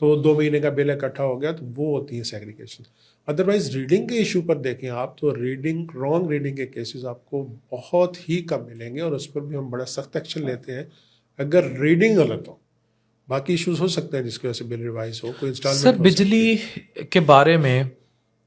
تو 2 مہینے کا بل اکٹھا ہو گیا, تو وہ ہوتی ہے سیگریگیشن. ادروائز ریڈنگ کے ایشو پر دیکھیں آپ, تو رانگ ریڈنگ کے کیسز آپ کو بہت ہی کم ملیں گے, اور اس پر بھی ہم بڑا سخت ایکشن لیتے ہیں اگر ریڈنگ غلط ہو. باقی ایشوز ہو سکتے ہیں جس کی وجہ سے بل ریوائز ہو, کوئی سر انسٹالمنٹ. بجلی کے بارے میں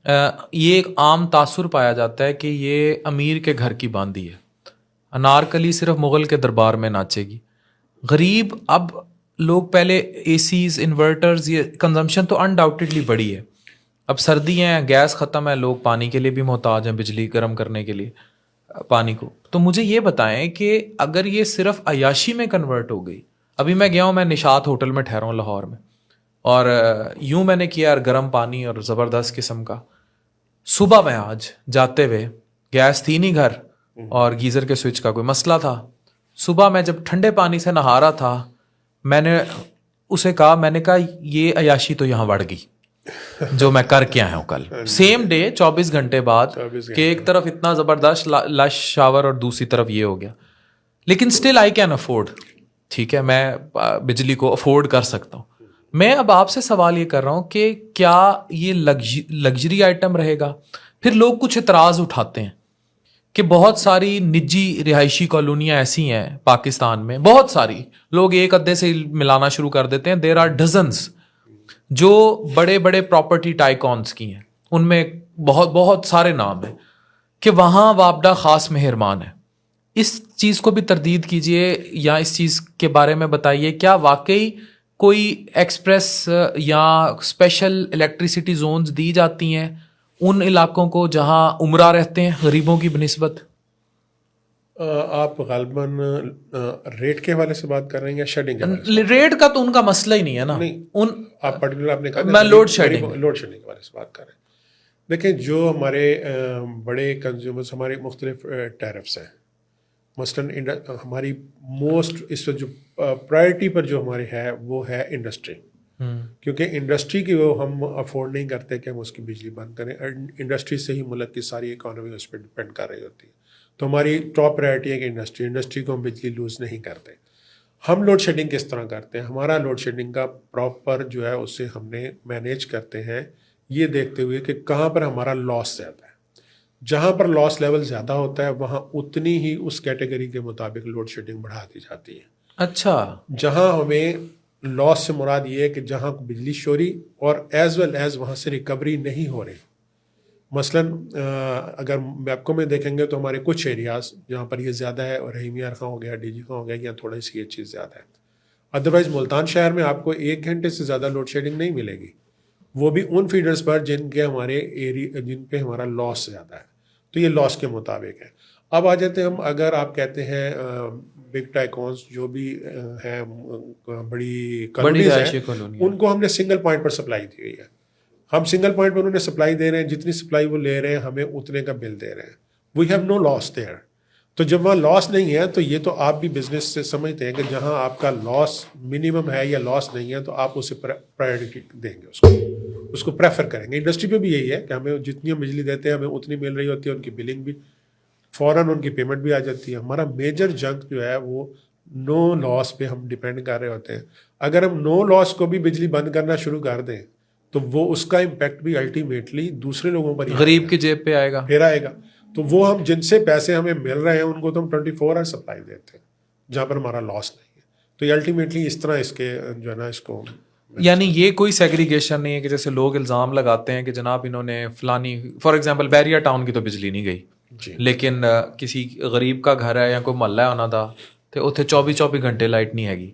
یہ ایک عام تاثر پایا جاتا ہے کہ یہ امیر کے گھر کی باندھی ہے, انارکلی صرف مغل کے دربار میں ناچے گی. غریب, اب لوگ پہلے اے سیز, انورٹرز, یہ کنزمپشن تو انڈاؤٹیڈلی بڑی ہے. اب سردی ہیں, گیس ختم ہے, لوگ پانی کے لیے بھی محتاج ہیں, بجلی گرم کرنے کے لیے پانی کو. تو مجھے یہ بتائیں کہ اگر یہ صرف عیاشی میں کنورٹ ہو گئی, ابھی میں گیا ہوں, میں نشاط ہوٹل میں ٹھہرا ہوں لاہور میں, اور یوں میں نے کیا گرم پانی اور زبردست قسم کا. صبح میں آج جاتے ہوئے, گیس تھی نہیں گھر اور گیزر کے سوئچ کا کوئی مسئلہ تھا. صبح میں جب ٹھنڈے پانی سے نہا رہا تھا, میں نے اسے کہا, میں نے کہا یہ عیاشی تو یہاں بڑھ گئی جو میں کر کے آیا ہوں کل. سیم ڈے 24 گھنٹے بعد, کہ ایک طرف اتنا زبردست لش شاور اور دوسری طرف یہ ہو گیا. لیکن اسٹل آئی کین افورڈ, ٹھیک ہے, میں بجلی کو افورڈ کر سکتا ہوں. میں اب آپ سے سوال یہ کر رہا ہوں کہ کیا یہ لگژری آئٹم رہے گا؟ پھر لوگ کچھ اعتراض اٹھاتے ہیں کہ بہت ساری نجی رہائشی کالونیاں ایسی ہیں پاکستان میں, بہت ساری, لوگ ایک ادھے سے ملانا شروع کر دیتے ہیں. دیر آر ڈزنس جو بڑے بڑے پراپرٹی ٹائکونس کی ہیں, ان میں بہت بہت سارے نام ہیں, کہ وہاں وابڈہ خاص مہربان ہے. اس چیز کو بھی تردید کیجئے یا اس چیز کے بارے میں بتائیے, کیا واقعی کوئی ایکسپریس یا اسپیشل الیکٹریسٹی زونز دی جاتی ہیں ان علاقوں کو جہاں عمرہ رہتے ہیں غریبوں کی بنسبت؟ آپ غالباً ریٹ کے حوالے سے بات کر رہے ہیں یا شیڈنگ کے حوالے سے؟ ریٹ کا تو ان کا مسئلہ ہی نہیں ہے نا. آپ پرٹیکولر آپ نے کہا میں لوڈ شیڈنگ کے حوالے سے بات کر رہے ہیں. دیکھیں, جو ہمارے بڑے کنزیومرز, ہمارے مختلف ٹیرفس ہیں. مثلاً ہماری موسٹ اس وقت جو پرائرٹی پر جو ہماری ہے وہ ہے انڈسٹری, کیونکہ انڈسٹری کی وہ ہم افورڈ نہیں کرتے کہ ہم اس کی بجلی بند کریں. انڈسٹری سے ہی ملک کی ساری اکانومی اس پہ ڈپینڈ کر رہی ہوتی ہے. تو ہماری ٹاپ پرائرٹی ہے کہ انڈسٹری کو ہم بجلی لوز نہیں کرتے. ہم لوڈ شیڈنگ کس طرح کرتے ہیں؟ ہمارا لوڈ شیڈنگ کا پراپر جو ہے اسے ہم نے مینیج کرتے ہیں یہ دیکھتے ہوئے کہ کہاں پر ہمارا لاس زیادہ ہے. جہاں پر لاس لیول زیادہ ہوتا ہے وہاں اتنی ہی اس کیٹیگری کے مطابق لوڈ شیڈنگ بڑھا دی جاتی ہے. اچھا, جہاں ہمیں لاس سے مراد یہ ہے کہ جہاں بجلی چوری اور ایز ویل ایز وہاں سے ریکوری نہیں ہو رہی. مثلاً اگر میپ کو میں دیکھیں گے تو ہمارے کچھ ایریاز جہاں پر یہ زیادہ ہے, اور رحیمیہ خاں ہو گیا, ڈی جی خاں ہو گیا, یا تھوڑی سی یہ چیز زیادہ ہے. ادروائز ملتان شہر میں آپ کو 1 گھنٹے سے زیادہ لوڈ شیڈنگ نہیں ملے گی, وہ بھی ان فیڈرز پر جن پہ ہمارا لاس زیادہ ہے. تو یہ لاس کے مطابق ہے. اب آ جاتے ہیں ہم, اگر آپ کہتے ہیں بگ ٹائکونس جو بھی ہیں, بڑی کالونیز ہیں, ان کو ہم نے سنگل پوائنٹ پر سپلائی دی ہوئی ہے. ہم سنگل پوائنٹ پر انہوں نے سپلائی دے رہے ہیں, جتنی سپلائی وہ لے رہے ہیں ہمیں اتنے کا بل دے رہے ہیں. We have no loss there. تو جب وہاں لاس نہیں ہے تو یہ تو آپ بھی بزنس سے سمجھتے ہیں کہ جہاں آپ کا لاس منیمم ہے یا لاس نہیں ہے تو آپ اسے پرائرٹی دیں گے, اس کو پریفر کریں گے. انڈسٹری پہ بھی یہی ہے کہ ہمیں جتنی ہم بجلی دیتے ہیں ہمیں اتنی مل رہی ہوتی ہے, ان کی بلنگ بھی فوراً, ان کی پیمنٹ بھی آ جاتی ہے. ہمارا میجر جنک جو ہے وہ نو لاس پہ ہم ڈیپینڈ کر رہے ہوتے ہیں. اگر ہم نو لاس کو بھی بجلی بند کرنا شروع کر دیں تو وہ اس کا امپیکٹ بھی الٹیمیٹلی دوسرے لوگوں پر غریب کی جیب پہ آئے گا, پھر آئے گا. تو وہ ہم جن سے پیسے ہمیں مل رہے ہیں ان کو تو ہم 24 آور سپلائی دیتے ہیں جہاں پر ہمارا لاس نہیں ہے. تو یہ الٹیمیٹلی اس طرح اس کے جو ہے نا اس کو, یعنی یہ کوئی سیگریگیشن نہیں ہے کہ جیسے لوگ الزام لگاتے ہیں کہ جناب انہوں نے فلانی, فار ایگزامپل بیریا ٹاؤن کی تو بجلی نہیں گئی, لیکن کسی غریب کا گھر ہے یا کوئی محلہ ہے انہوں دا تو اتنے 24 گھنٹے لائٹ نہیں ہے گی.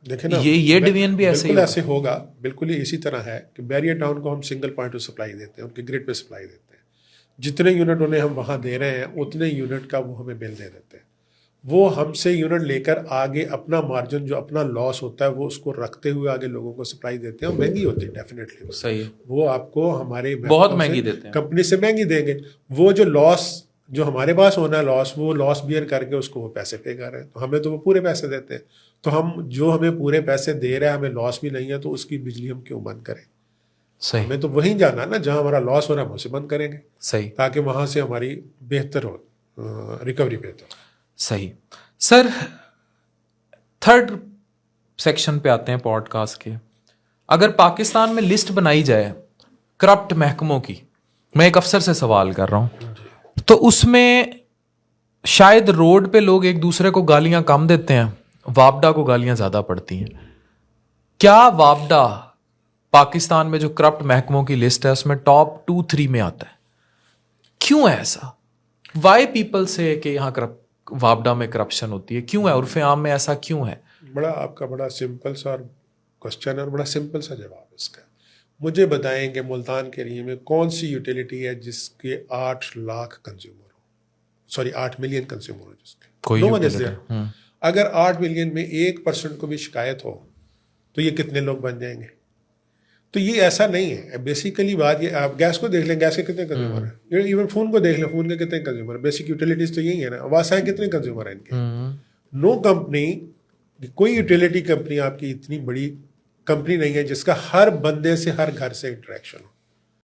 دیکھیں نا, یہ ڈویژن بھی ایسے ہوگا, بالکل ہی اسی طرح ہے کہ بیریا ٹاؤن کو ہم سنگل پوائنٹ پہ سپلائی دیتے ہیں, ان کے گریڈ پہ سپلائی دیتے ہیں. جتنے یونٹ انہیں ہم وہاں دے رہے ہیں اتنے یونٹ کا وہ ہمیں بل دے دیتے ہیں. وہ ہم سے یونٹ لے کر آگے اپنا مارجن جو اپنا لاس ہوتا ہے وہ اس کو رکھتے ہوئے آگے لوگوں کو سپلائی دیتے ہیں. اور مہنگی ہوتی ہے ڈیفینیٹلی, صحیح, وہ آپ کو ہمارے بہت مہنگی دیتے ہیں, کمپنی سے مہنگی دیں گے. وہ جو لاس جو ہمارے پاس ہونا ہے لاس, وہ لاس بیئر کر کے اس کو وہ پیسے پے کر رہے ہیں. تو ہمیں تو وہ پورے پیسے دیتے ہیں. تو ہم جو ہمیں پورے پیسے دے رہے ہیں ہمیں لاس بھی نہیں ہے تو اس کی بجلی ہم کیوں بند کریں؟ صحیح, ہمیں تو وہیں جانا نا جہاں ہمارا لاس ہو رہا ہے ہم اسے بند کریں گے, صحیح, تاکہ وہاں سے ہماری بہتر ہو, ریکوری بہتر ہو. صحیح. سر 3rd سیکشن پہ آتے ہیں پوڈ کاسٹ کے. اگر پاکستان میں لسٹ بنائی جائے کرپٹ محکموں کی، میں ایک افسر سے سوال کر رہا ہوں، تو اس میں شاید روڈ پہ لوگ ایک دوسرے کو گالیاں کم دیتے ہیں، وابڈا کو گالیاں زیادہ پڑتی ہیں. کیا وابڈا پاکستان میں جو کرپٹ محکموں کی لسٹ ہے اس میں ٹاپ 2-3 میں آتا ہے؟ کیوں ہے ایسا؟ وائی پیپل سے کہ یہاں وابڈا میں کرپشن ہوتی ہے، کیوں ہے؟ عرف عام میں ایسا کیوں ہے؟ آپ کا بڑا سمپل سا کوشچن ہے اور بڑا سمپل سا جواب ہے اس کا. مجھے بتائیں کہ ملتان کے ایریے میں کون سی یوٹیلیٹی ہے جس کے 8 لاکھ کنزیومر ہو، 8 ملین کنزیومر ہو جس کے؟ کوئی No one is there. اگر 8 ملین میں 1% کو بھی شکایت ہو تو یہ کتنے لوگ بن جائیں گے؟ تو یہ ایسا نہیں ہے. بیسیکلی بات یہ، آپ گیس کو دیکھ لیں، گیس کے کتنے کنزیومر ہیں، ایون فون کو دیکھ لیں، فون کے کتنے کنزیومر ہیں. بیسک یوٹیلیٹیز تو یہی ہے نا. واسائیں کتنے کنزیومر ہیں ان کے؟ نو کمپنی، کوئی یوٹیلیٹی کمپنی آپ کی اتنی بڑی کمپنی نہیں ہے جس کا ہر بندے سے، ہر گھر سے انٹریکشن ہو.